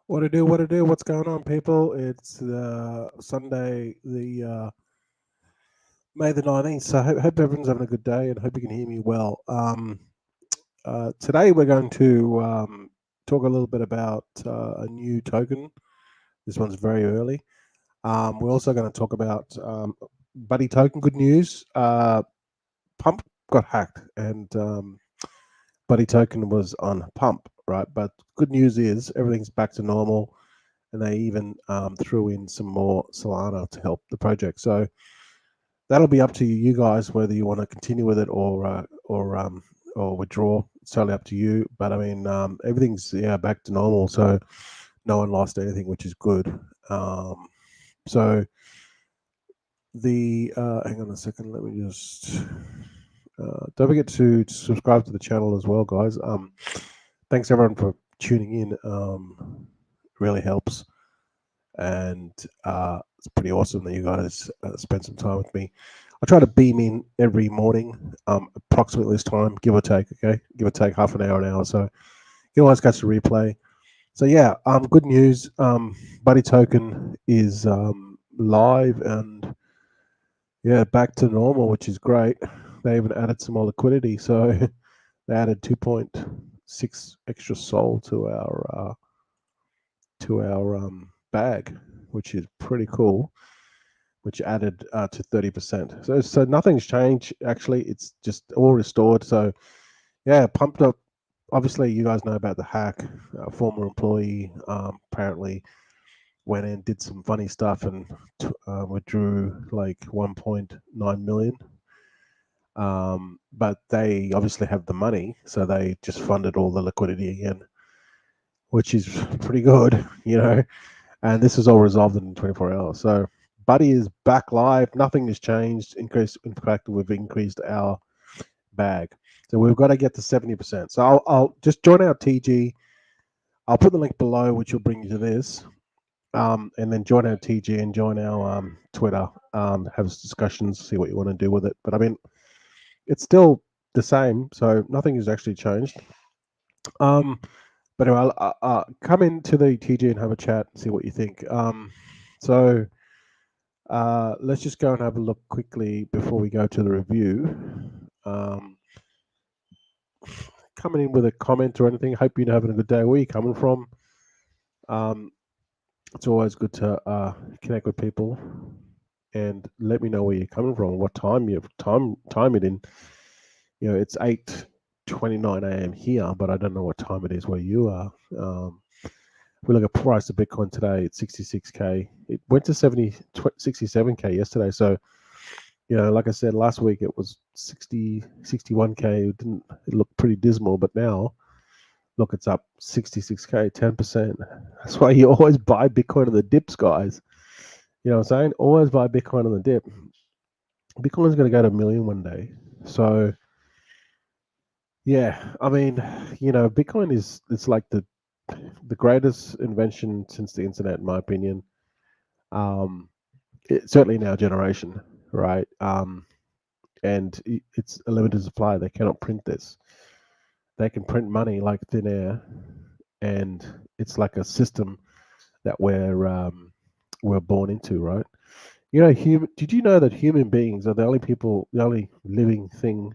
What to do? What to do? What's going on, people? It's Sunday, the May the 19th. So hope everyone's having a good day, and hope you can hear me well. Today we're going to talk a little bit about a new token. This one's very early. We're also going to talk about Buddy Token. Good news. Pump got hacked, and Buddy Token was on Pump, right? But good news is everything's back to normal, and they even threw in some more Solana to help the project. So that'll be up to you guys whether you want to continue with it or withdraw. It's totally up to you. But I mean, everything's back to normal, so no one lost anything, which is good. So the hang on a second, let me just don't forget to subscribe to the channel as well, guys. Thanks everyone for tuning in. Really helps, and it's pretty awesome that you guys spend some time with me. I try to beam in every morning, approximately this time, give or take. Okay, give or take half an hour. So you can always catch the replay. So yeah, good news. Buddy Token is live and yeah, back to normal, which is great. They even added some more liquidity, so they added 2.6 extra SOL to our bag, which is pretty cool. Which added to 30%. So nothing's changed actually. It's just all restored. So yeah, pumped up. Obviously, you guys know about the hack. A former employee apparently went in, did some funny stuff, and withdrew like 1.9 million. But they obviously have the money, so they just funded all the liquidity again, which is pretty good, you know. And this is all resolved in 24 hours. So Buddy is back live. Nothing has changed. In fact, we've increased our bag. So we've got to get to 70%. So I'll just join our TG. I'll put the link below, which will bring you to this. And then join our TG and join our Twitter. Have discussions, see what you want to do with it. But I mean, it's still the same. So nothing has actually changed. But anyway, come into the TG and have a chat and see what you think. So let's just go and have a look quickly before we go to the review. Coming in with a comment or anything, hope you're having a good day. Where are you coming from? It's always good to connect with people and let me know where you're coming from, what time you've time it in. You know, it's 8:29 a.m. here, but I don't know what time it is where you are. We look at price of Bitcoin today, it's 66K. It went to 67K yesterday. So, you know, like I said, last week it was 61K. It looked pretty dismal, but now, look, it's up 66K, 10%. That's why you always buy Bitcoin on the dips, guys. You know what I'm saying? Always buy Bitcoin on the dip. Bitcoin is going to go to 1 million one day. So, yeah, I mean, you know, Bitcoin it's like the greatest invention since the internet, in my opinion. Certainly in our generation, right? And it's a limited supply. They cannot print this. They can print money like thin air, and it's like a system that we're born into, right? You know, did you know that human beings are the only living thing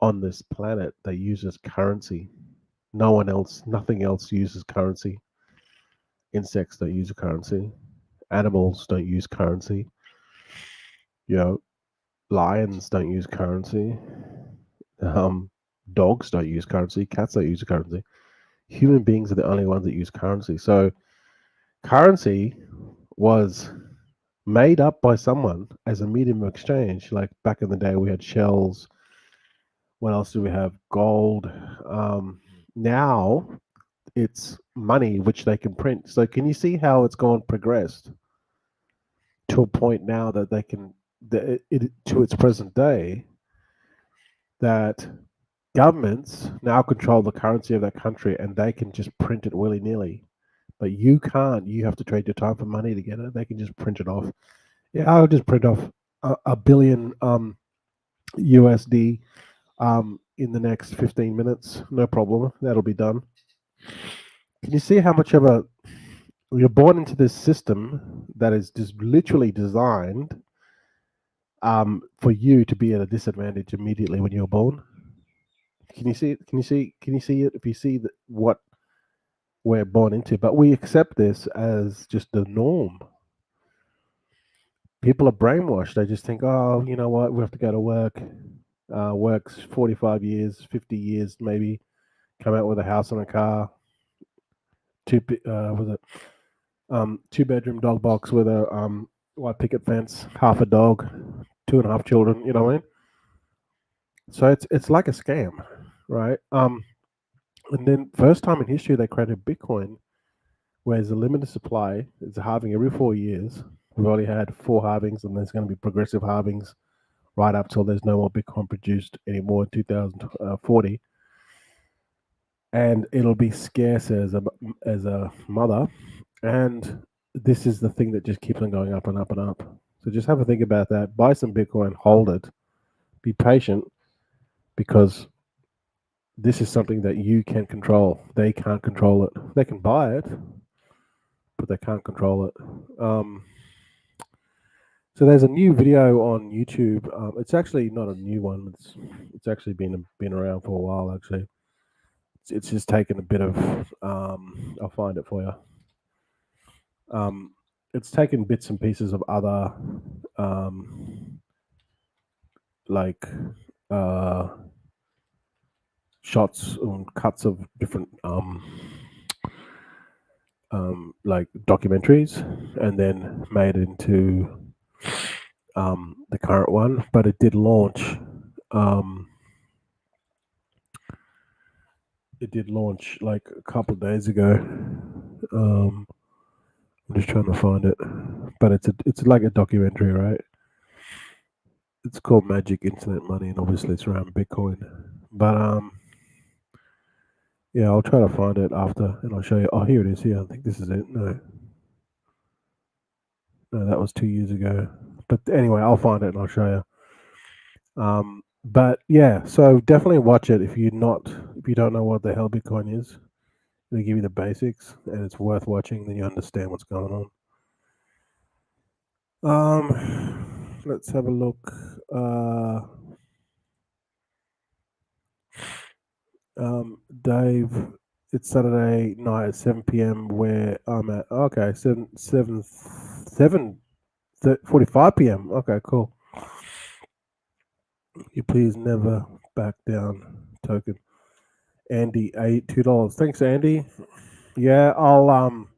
on this planet that uses currency? No one else, nothing else uses currency. Insects don't use currency. Animals don't use currency. You know, lions don't use currency. Um, dogs don't use currency. Cats don't use currency. Human beings are the only ones that use currency. So currency was made up by someone as a medium of exchange. Like back in the day, we had shells. What else do we have? Gold. Now it's money which they can print. So can you see how it's gone progressed to a point now that they can, to its present day, that governments now control the currency of that country and they can just print it willy nilly. But you can't. You have to trade your time for money to get it. They can just print it off. Yeah, I'll just print off a billion USD in the next 15 minutes. No problem. That'll be done. Can you see how much of a you're born into this system that is just literally designed for you to be at a disadvantage immediately when you're born? Can you see it? Can you see? Can you see it? If you see what we're born into, but we accept this as just the norm. People are brainwashed. They just think, oh, you know what? We have to go to work. Works 45 years, 50 years, maybe. Come out with a house and a car. Was it 2-bedroom dog box with a white picket fence, half a dog, 2.5 children. You know what I mean? So it's like a scam, right? And then first time in history they created Bitcoin, where there's a limited supply. It's a halving every 4 years. We've already had 4 halvings, and there's going to be progressive halvings right up till there's no more Bitcoin produced anymore in 2040. And it'll be scarce as a mother. And this is the thing that just keeps on going up and up and up. So just have a think about that. Buy some Bitcoin, hold it, be patient, because this is something that you can control. They can't control it. They can buy it, but they can't control it. So there's a new video on YouTube. It's actually not a new one. It's actually been around for a while. Actually, it's just taken a bit of. I'll find it for you. It's taken bits and pieces of other, like, shots and cuts of different, like documentaries, and then made it into the current one. But it did launch. It did launch like a couple of days ago. I'm just trying to find it, but it's like a documentary, right? It's called Magic Internet Money, and obviously it's around Bitcoin. But yeah, I'll try to find it after, and I'll show you. Oh, here it is. Here, I think this is it. No, that was 2 years ago. But anyway, I'll find it and I'll show you. But yeah, so definitely watch it if if you don't know what the hell Bitcoin is. They give you the basics, and it's worth watching. Then you understand what's going on. Let's have a look. Dave, it's Saturday night at 7 p.m. where I'm at. Okay, 45 p.m. Okay, cool. You please never back down. Token. Andy, $2. Thanks, Andy. Yeah, I'll do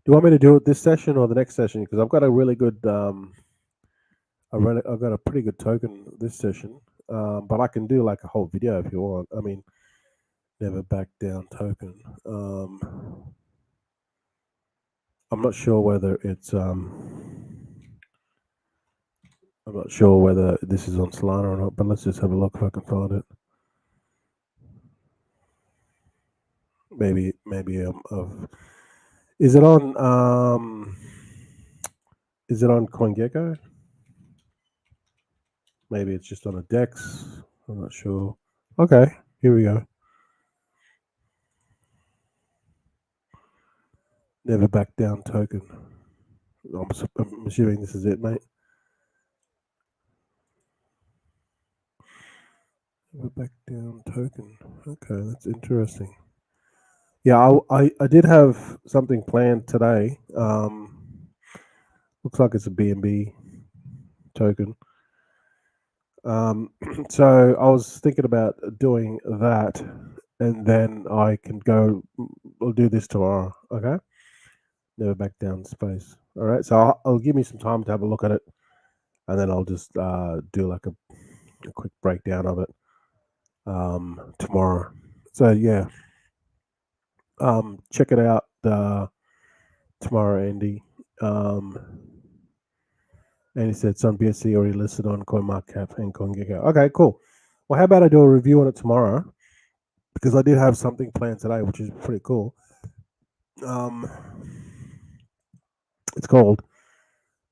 you want me to do it this session or the next session? Because I've got a really good I've got a pretty good token this session. But I can do like a whole video if you want. I mean, never back down token. I'm not sure whether it's I'm not sure whether this is on Solana or not, but let's just have a look if I can find it. Maybe is it on CoinGecko? Maybe it's just on a DEX. I'm not sure. Okay, here we go. Never back down token. I'm assuming this is it, mate. Never back down token. Okay, that's interesting. Yeah, I did have something planned today. Looks like it's a BNB token. So I was thinking about doing that, and then I can go. I'll do this tomorrow. Okay. Never back down space. All right. So I'll give me some time to have a look at it, and then I'll just do like a quick breakdown of it tomorrow. So yeah, check it out tomorrow, Andy. And he said it's on BSC already listed on CoinMarketCap and CoinGecko. Okay, cool. Well, how about I do a review on it tomorrow? Because I did have something planned today, which is pretty cool. It's called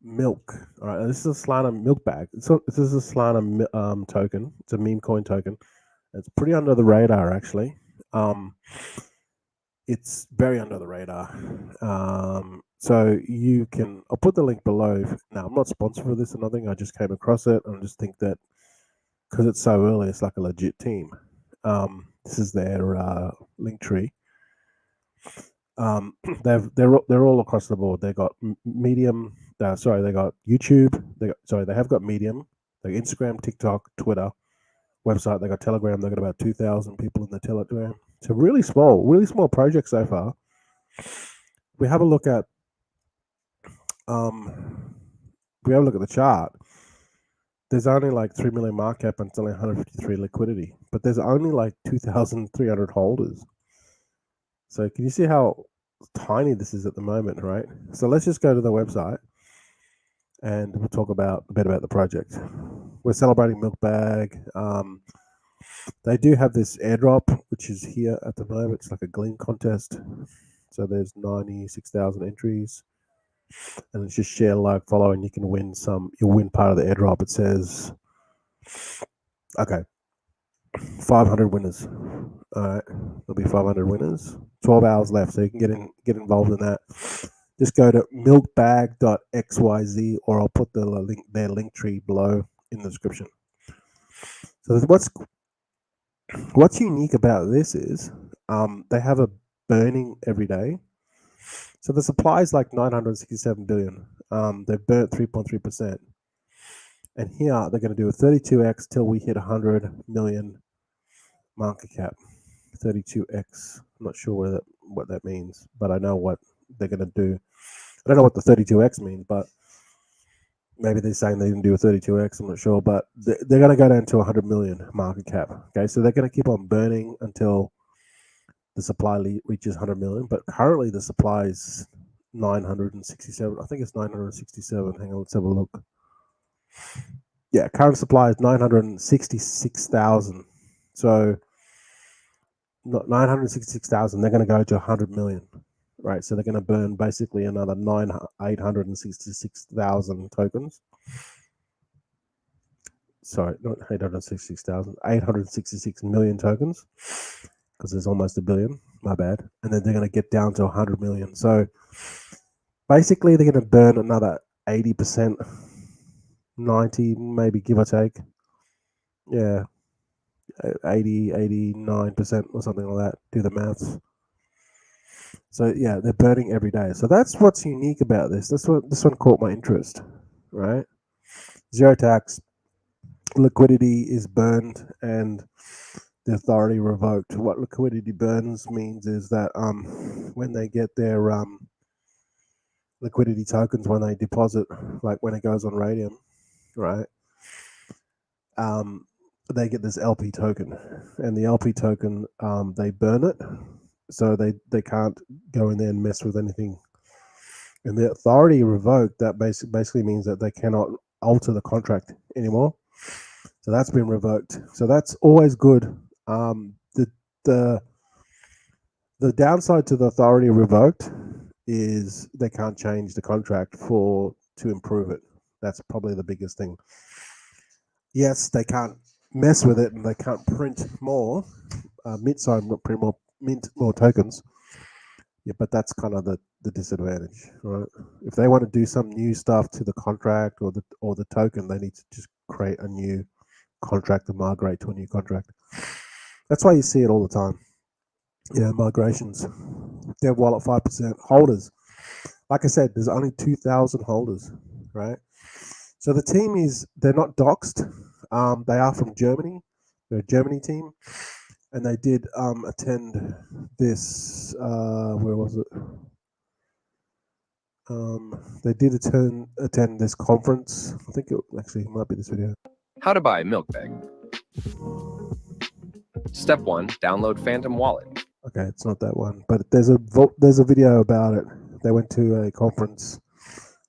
Milk. All right, this is a Solana MILKBAG. This is a Solana token. It's a meme coin token. It's pretty under the radar, actually. it's very under the radar. So you can, I'll put the link below. Now, I'm not sponsored for this or nothing. I just came across it and I just think that because it's so early, it's like a legit team. This is their link tree. They're all across the board. They got Medium. They got YouTube. They have got Medium. They got Instagram, TikTok, Twitter, website. They got Telegram. They got about 2,000 people in the Telegram. So really small project so far. We have a look at we have a look at the chart. There's only like 3 million market cap and it's only 153 liquidity, but there's only like 2,300 holders. So can you see how tiny this is at the moment, right? So let's just go to the website and we'll talk a bit about the project. We're celebrating MILKBAG. They do have this airdrop, which is here at the moment. It's like a gleam contest. So there's 96,000 entries. And it's just share, like, follow, and you can win some. You'll win part of the airdrop. It says, okay, 500 winners. All right, there'll be 500 winners. 12 hours left, so you can get involved in that. Just go to milkbag.xyz, or I'll put their link tree below in the description. So what's unique about this is they have a burning every day. So the supply is like 967 billion. They've burnt 3.3%. And here they're going to do a 32x till we hit 100 million market cap. 32x. I'm not sure what that means, but I know what they're going to do. I don't know what the 32x means, but maybe they're saying they didn't do a 32x. I'm not sure, but they're going to go down to 100 million market cap. Okay, so they're going to keep on burning until the supply reaches 100 million. But currently the supply is 967. I think it's 967. Hang on, let's have a look. Yeah, current supply is 966,000. So 966,000. They're going to go to 100 million. Right, so they're going to burn basically another 866,000 tokens. Sorry, not 866,000, 866 million tokens, because there's almost a billion. My bad. And then they're going to get down to 100 million. So basically, they're going to burn another 80%, 90, maybe give or take. Yeah, 80, 89% or something like that. Do the maths. So yeah, they're burning every day. So that's what's unique about this. This one caught my interest, right? Zero tax, liquidity is burned, and the authority revoked. What liquidity burns means is that when they get their liquidity tokens, when they deposit, like when it goes on Radium, right? They get this LP token, and the LP token, they burn it, so they can't go in there and mess with anything. And the authority revoked, that basically means that they cannot alter the contract anymore. So that's been revoked. So that's always good. The downside to the authority revoked is they can't change the contract to improve it. That's probably the biggest thing. Yes, they can't mess with it and they can't print more mint more tokens. Yeah, but that's kind of the disadvantage, right? If they want to do some new stuff to the contract or the token, they need to just create a new contract and migrate to a new contract. That's why you see it all the time. Yeah, migrations. Dev wallet 5% holders. Like I said, there's only 2,000 holders, right? So the team they're not doxed. They are from Germany. They're a Germany team. And they did attend this, where was it? They did attend this conference. I think it actually might be this video. How to buy MILKBAG. Step 1, download Phantom Wallet. Okay, it's not that one, but there's a video about it. They went to a conference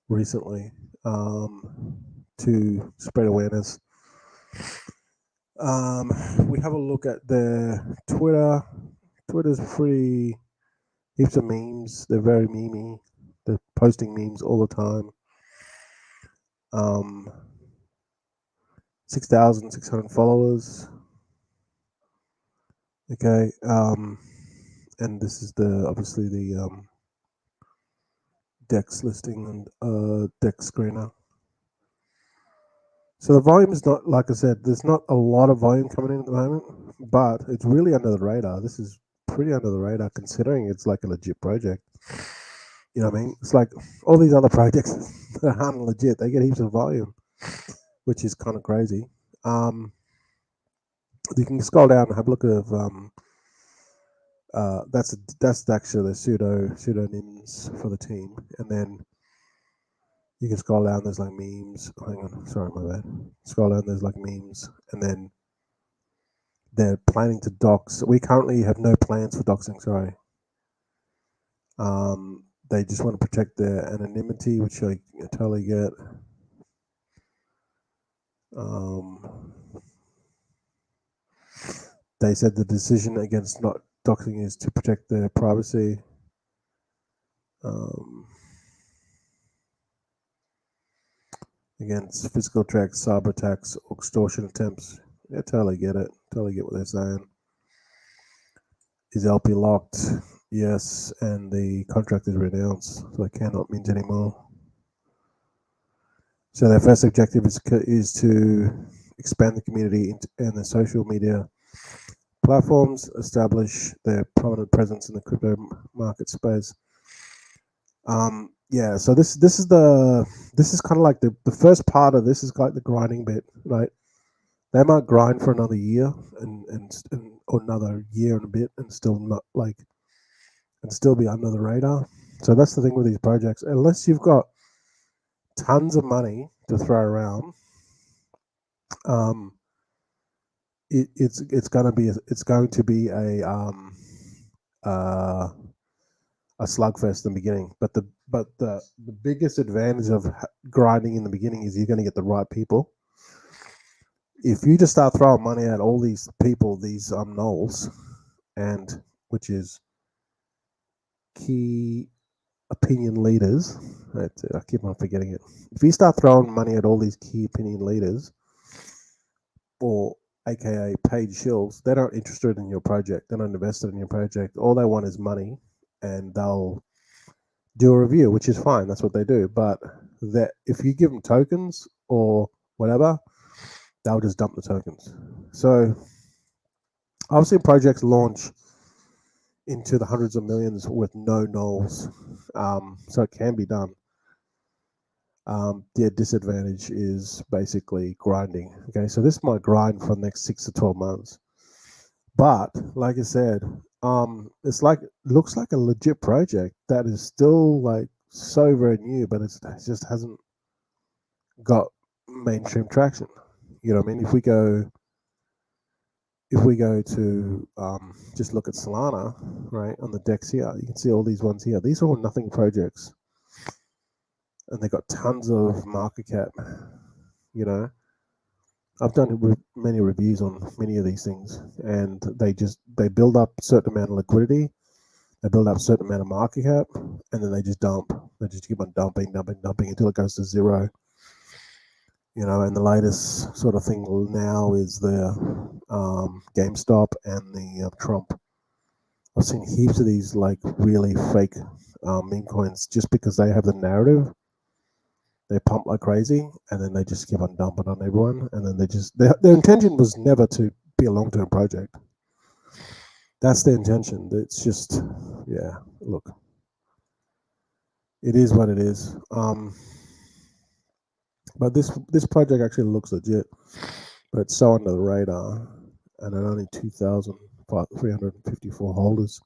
recently to spread awareness. We have a look at their Twitter. Twitter's pretty heaps of memes. They're very memey. They're posting memes all the time. 6,600 followers. Okay. and this is the obviously the DEX listing and DEX screener. So the volume is not, like I said, there's not a lot of volume coming in at the moment, but it's really under the radar. This is pretty under the radar considering it's like a legit project. You know what I mean? It's like all these other projects that aren't legit, they get heaps of volume, which is kind of crazy. You can scroll down and have a look at that's actually the pseudonyms for the team, and then you can scroll down. There's like memes. Oh, hang on, sorry, my bad. Scroll down. There's like memes, and then they're planning to dox. We currently have no plans for doxing. Sorry. They just want to protect their anonymity, which I totally get. They said the decision against not doxing is to protect their privacy. Against physical attacks, cyber attacks, or extortion attempts. Yeah, totally get it. Totally get what they're saying. Is LP locked? Yes, and the contract is renounced, so they cannot mint anymore. So their first objective is to expand the community and the social media platforms, establish their prominent presence in the crypto market space. Yeah, so this is kind of like the first part of this is like the grinding bit, right? They might grind for another year and or another year and a bit and still not like and still be under the radar. So that's the thing with these projects. Unless you've got tons of money to throw around, it's going to be a slugfest in the beginning. But the biggest advantage of grinding in the beginning is you're going to get the right people. If you just start throwing money at all these people, these nulls, and which is key opinion leaders. I keep on forgetting it. If you start throwing money at all these key opinion leaders, or aka paid shills, they're not interested in your project. They're not invested in your project. All they want is money, and they'll do a review, which is fine. That's what they do. But that if you give them tokens or whatever, they'll just dump the tokens. So I've seen projects launch into the hundreds of millions with no nulls. So it can be done. The disadvantage is basically grinding. Okay, so this might grind for the next 6 to 12 months. But like I said, it's like looks like a legit project that is still like so very new, but it just hasn't got mainstream traction. You know what I mean? If we go to just look at Solana, right, on the DEX here, you can see all these ones here. These are all nothing projects, and they got tons of market cap. You know, I've done many reviews on many of these things, and they build up a certain amount of liquidity, they build up a certain amount of market cap, and then they just dump. They just keep on dumping until it goes to zero. You know, and the latest sort of thing now is the GameStop and the Trump. I've seen heaps of these like really fake meme coins just because they have the narrative. They pump like crazy, and then they just keep on dumping on everyone. And then their intention was never to be a long-term project. That's the intention. It's just, yeah. Look, it is what it is. But this project actually looks legit, but it's so under the radar, and at only 2,354 holders.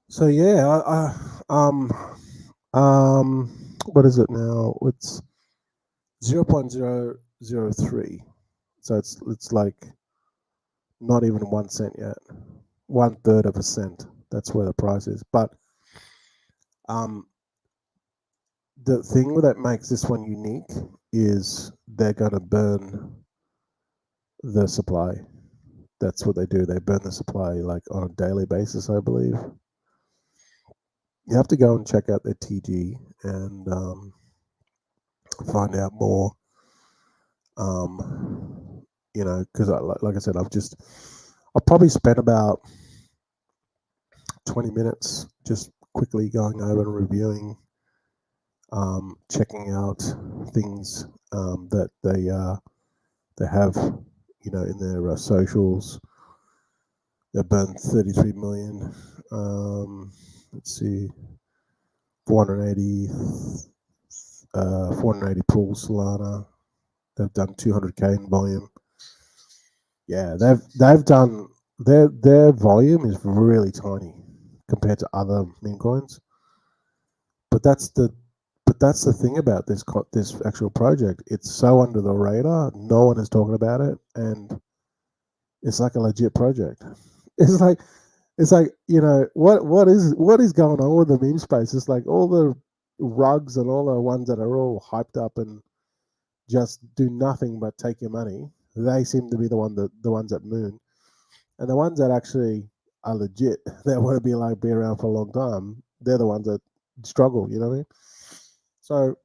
So yeah, what is it now? It's 0.003. So it's like not even 1 cent yet. 1/3 of a cent. That's where the price is. But the thing that makes this one unique is they're gonna burn the supply. That's what they do. They burn the supply like on a daily basis, I believe. You have to go and check out their TG and find out more. You know, because like I said, I've probably spent about 20 minutes just quickly going over and reviewing, checking out things that they have, in their socials. They burned 33 million. Let's see, 480, 480 pools Solana. They've done 200k in volume. Yeah, they've done their volume is really tiny compared to other meme coins. But that's the thing about this actual project. It's so under the radar. No one is talking about it, and it's like a legit project. It's like what is going on with the meme space? It's like all the rugs and all the ones that are all hyped up and just do nothing but take your money. They seem to be the ones that moon, and the ones that actually are legit, that want to be around for a long time. They're the ones that struggle. You know what I mean? So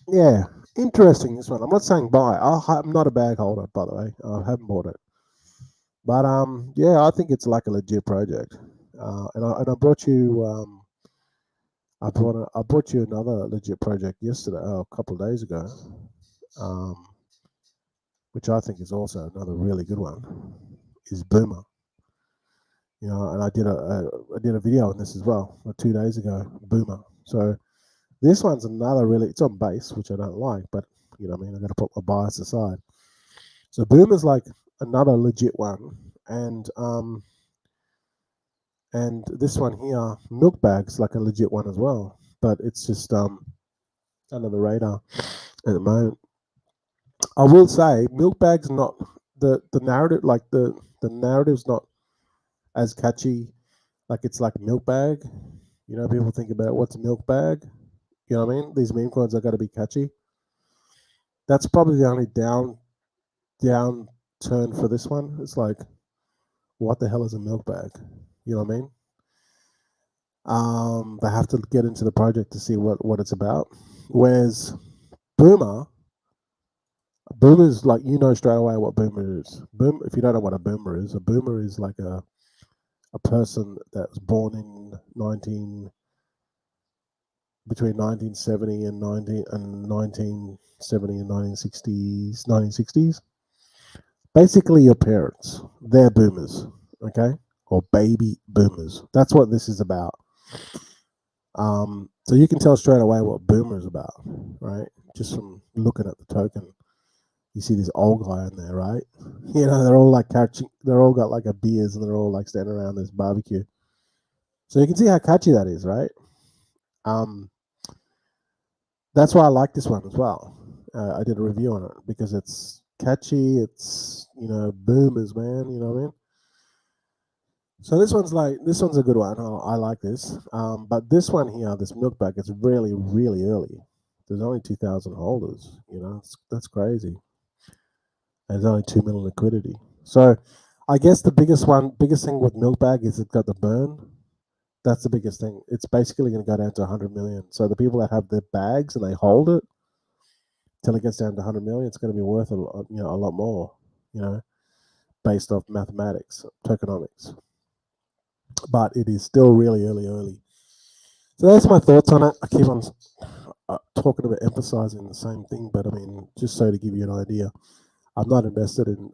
yeah, interesting this one. I'm not saying buy. I'm not a bag holder, by the way. I haven't bought it, but yeah, I think it's like a legit project. And I brought you I brought you another legit project yesterday, a couple of days ago, um, which I think is also another really good one. Is Boomer. And I did a video on this as well 2 days ago. Boomer. So this one's another it's on base, which I don't like, but I got to put my bias aside. So Boomer's like another legit one, and this one here, MILKBAG's like a legit one as well, but it's just under the radar at the moment. I will say MILKBAG's not the narrative, like the narrative's not as catchy. Like it's like MILKBAG. People think about what's a MILKBAG. You know what I mean? These meme coins are got to be catchy. That's probably the only down turn for this one. It's like, what the hell is a MILKBAG? You know what I mean? They have to get into the project to see what it's about. Whereas Boomer's like, straight away what Boomer is. If you don't know what a Boomer is like a person that was born in between 1970 and 1960s. Basically, your parents, they're boomers, okay, or baby boomers. That's what this is about. So you can tell straight away what boomer is about, right? Just from looking at the token. You see this old guy in there, right? They're all like they're all got like a beers and they're all like standing around this barbecue. So you can see how catchy that is, right? That's why I like this one as well. I did a review on it because it's catchy. It's boomers, man. You know what I mean? So this one's a good one. I like this. But this one here, this MILKBAG, it's really really early. There's only 2,000 holders. That's crazy. There's only 2 million liquidity. So I guess the biggest thing with MILKBAG is it's got the burn. That's the biggest thing. It's basically going to go down to 100 million. So the people that have their bags and they hold it till it gets down to 100 million, it's going to be worth a lot more, based off mathematics, tokenomics. But it is still really early. So that's my thoughts on it. I keep on talking about emphasizing the same thing, but I mean, just so to give you an idea, I'm not invested in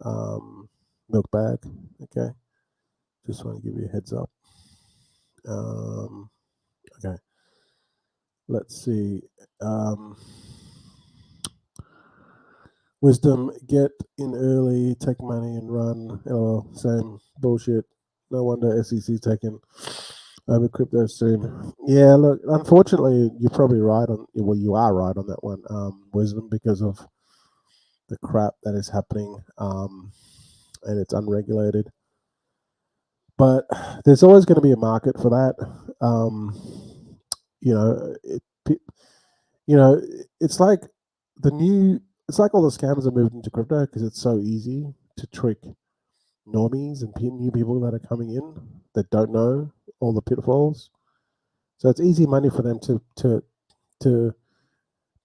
MILKBAG. Okay, just want to give you a heads up. Okay, let's see. Wisdom, get in early, take money and run. LOL, same bullshit. No wonder SEC taking over crypto soon. Yeah, look, unfortunately, you're probably right on. Well, you are right on that one, Wisdom, because of the crap that is happening, and it's unregulated. But there's always going to be a market for that. It's like it's like all the scammers are moved into crypto because it's so easy to trick normies and new people that are coming in that don't know all the pitfalls. So it's easy money for them to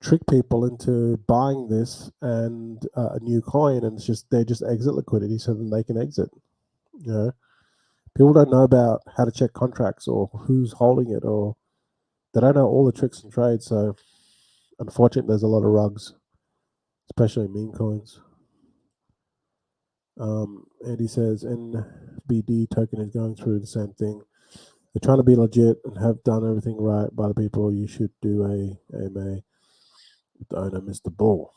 trick people into buying this and a new coin, and they just exit liquidity so then they can exit. People don't know about how to check contracts or who's holding it, or they don't know all the tricks and trades. So, unfortunately, there's a lot of rugs, especially meme coins. And he says NBD token is going through the same thing. They're trying to be legit and have done everything right by the people. You should do a AMA with the owner, Mr. Bull.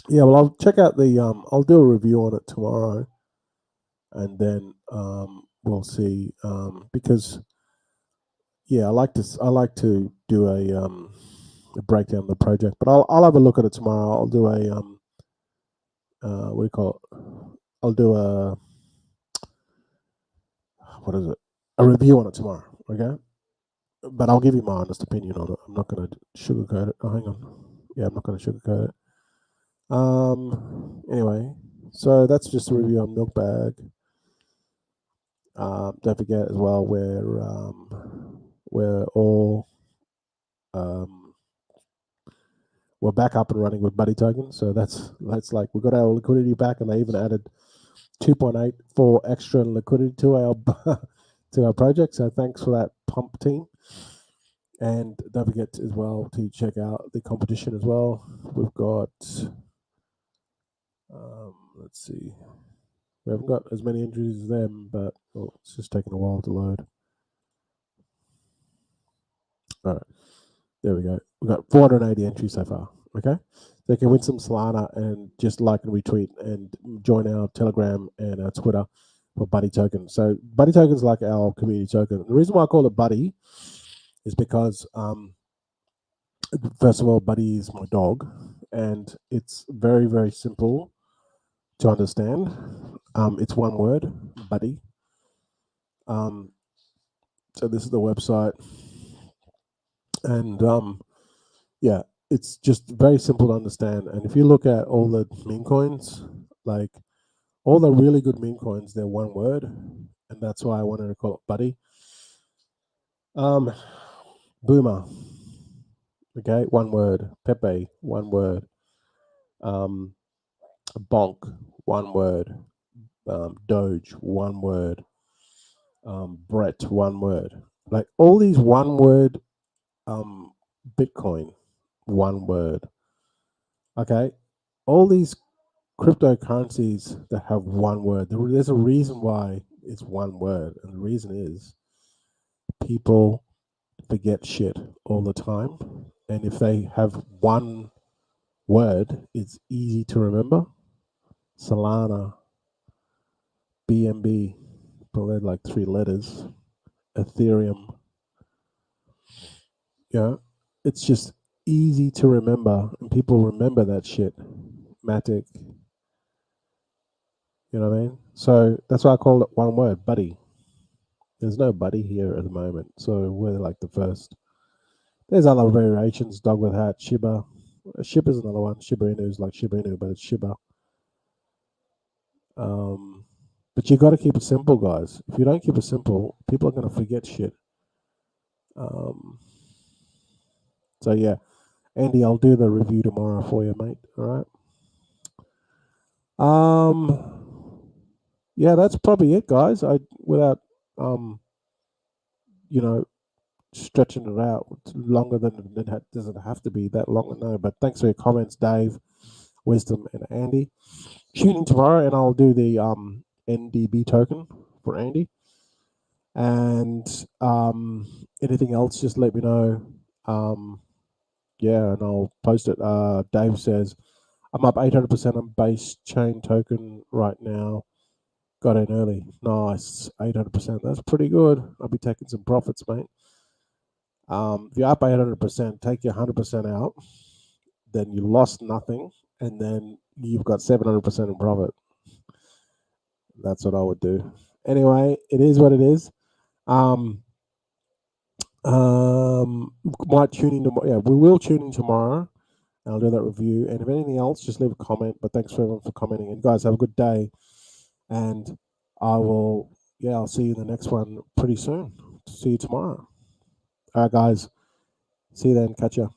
Yeah, well, I'll check out the. I'll do a review on it tomorrow, and then we'll see. Because yeah, I like to do a breakdown of the project, but I'll have a look at it tomorrow. I'll do a what do you call it? I'll do a what is it? A review on it tomorrow. Okay, but I'll give you my honest opinion on it. I'm not going to sugarcoat it. Oh, hang on. Yeah, I'm not going to sugarcoat it. Anyway, so that's just a review on MILKBAG. Don't forget as well, we're all we're back up and running with Buddy Token. So that's like we got our liquidity back, and they even added 2.8 for extra liquidity to our to our project. So thanks for that, pump team. And don't forget as well to check out the competition as well. We've got let's see. We haven't got as many entries as them, but it's just taking a while to load. All right, there we go. We've got 480 entries so far. Okay, so you can win some Solana and just like and retweet and join our Telegram and our Twitter for Buddy Token. So Buddy Token is like our community token. The reason why I call it Buddy is because first of all, Buddy is my dog, and it's very, very simple to understand. It's one word, Buddy. So this is the website, and yeah, it's just very simple to understand. And if you look at all the meme coins, like all the really good meme coins, they're one word, and that's why I wanted to call it Buddy. Boomer, okay, one word. Pepe, one word. Bonk, one word. Doge, one word. Brett, one word. Like all these one word. Bitcoin, one word. Okay, all these cryptocurrencies that have one word. There's a reason why it's one word, and the reason is people forget shit all the time, and if they have one word, it's easy to remember. Solana, BNB, probably like 3 letters. Ethereum, yeah, it's just easy to remember, and people remember that shit. Matic, you know what I mean? So that's why I call it one word, Buddy. There's no Buddy here at the moment, so we're like the first. There's other variations, dog with hat, Shiba. Shiba's another one. Shiba Inu is like Shiba Inu, but it's Shiba. But you got to keep it simple, guys. If you don't keep it simple, people are going to forget shit. So yeah, Andy, I'll do the review tomorrow for you, mate. All right. Yeah, that's probably it, guys. Without you know, stretching it out longer than it doesn't have to be that long. No, but thanks for your comments, Dave, Wisdom, and Andy. Tune in tomorrow, and I'll do the NDB token for Andy. And anything else, just let me know. Yeah, and I'll post it. Dave says I'm up 800% on base chain token right now. Got in early. Nice. 800%. That's pretty good. I'll be taking some profits, mate. If you're up 800%, take your 100% out. Then you lost nothing. And then you've got 700% in profit. That's what I would do. Anyway, it is what it is. Might tune in tomorrow. Yeah, we will tune in tomorrow. I'll do that review. And if anything else, just leave a comment. But thanks for everyone for commenting. And guys, have a good day. And I'll see you in the next one pretty soon. See you tomorrow. All right, guys. See you then. Catch ya.